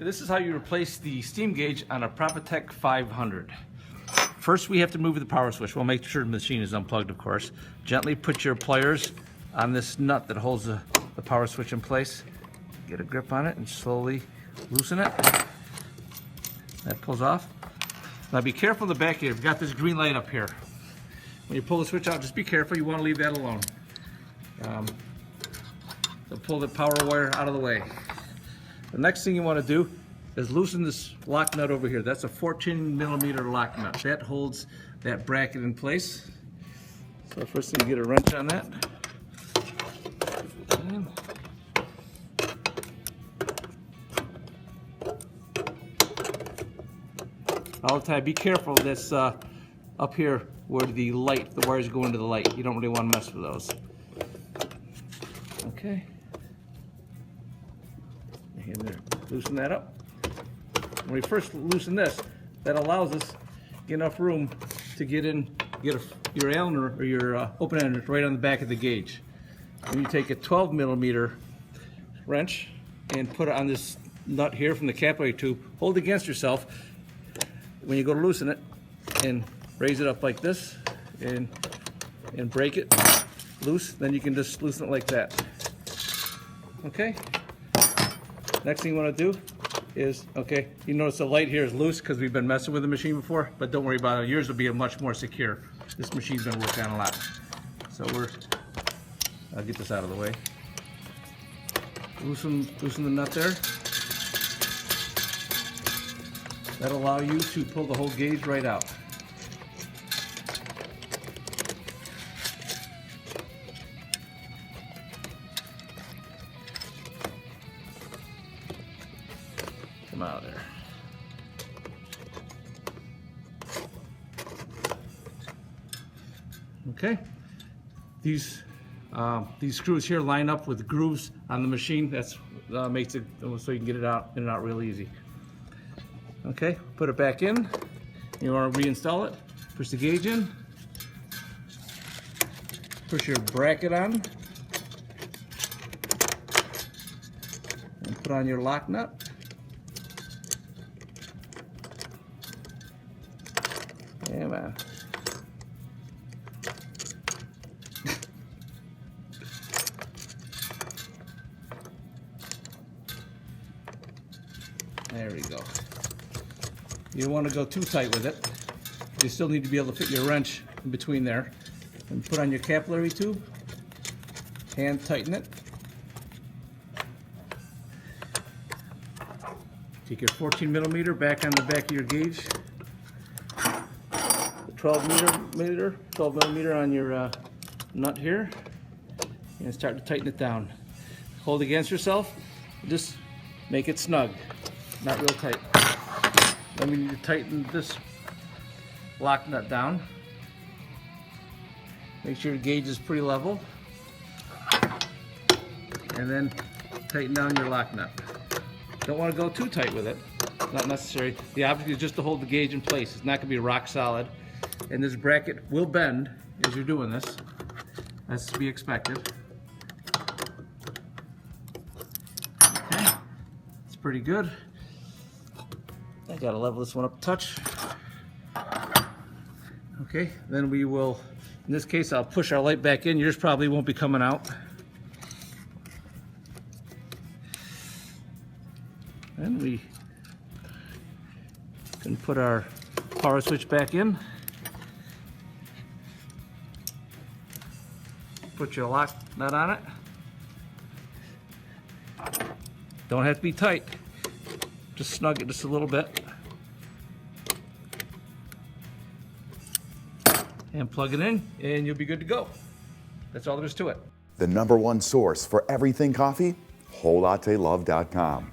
This is how you replace the steam gauge on a Profitec 500. First, we have to move the power switch. We'll make sure the machine is unplugged, of course. Gently put your pliers on this nut that holds the power switch in place. Get a grip on it and slowly loosen it. That pulls off. Now be careful in the back here. We've got this green light up here. When you pull the switch out, just be careful. You want to leave that alone. So pull the power wire out of the way. The next thing you want to do is loosen this lock nut over here. That's a 14mm lock nut. That holds that bracket in place. So first thing, you get a wrench on that. All the time, be careful this up here where the wires go into the light. You don't really want to mess with those. Okay. And there, loosen that up. When we first loosen this, that allows us enough room to get your Allen or your open end right on the back of the gauge. And you take a 12mm wrench and put it on this nut here from the capillary tube. Hold it against yourself. When you go to loosen it, and raise it up like this, and break it loose, then you can just loosen it like that. Okay? Next thing you want to do is, okay, you notice the light here is loose because we've been messing with the machine before, but don't worry about it. Yours will be much more secure. This machine's been worked on a lot. So I'll get this out of the way. Loosen the nut there. That'll allow you to pull the whole gauge right out. Come out of there. Okay. These screws here line up with grooves on the machine. That's makes it so you can get it out in and out real easy. Okay, put it back in. You want to reinstall it. Push the gauge in. Push your bracket on. And put on your lock nut. Yeah, man. There we go. You don't want to go too tight with it. You still need to be able to fit your wrench in between there. And put on your capillary tube. Hand tighten it. Take your 14mm back on the back of your gauge. The 12mm on your nut here. And start to tighten it down. Hold against yourself. Just make it snug, not real tight. Then we need to tighten this lock nut down. Make sure your gauge is pretty level. And then tighten down your lock nut. Don't want to go too tight with it. It's not necessary. The object is just to hold the gauge in place. It's not going to be rock solid. And this bracket will bend as you're doing this. That's to be expected. Okay. It's pretty good. I gotta level this one up a touch. Okay, then we will, in this case, I'll push our light back in. Yours probably won't be coming out. Then we can put our power switch back in. Put your lock nut on it. Don't have to be tight. Just snug it just a little bit. And plug it in, and you'll be good to go. That's all there is to it. The #1 source for everything coffee? WholeLatteLove.com.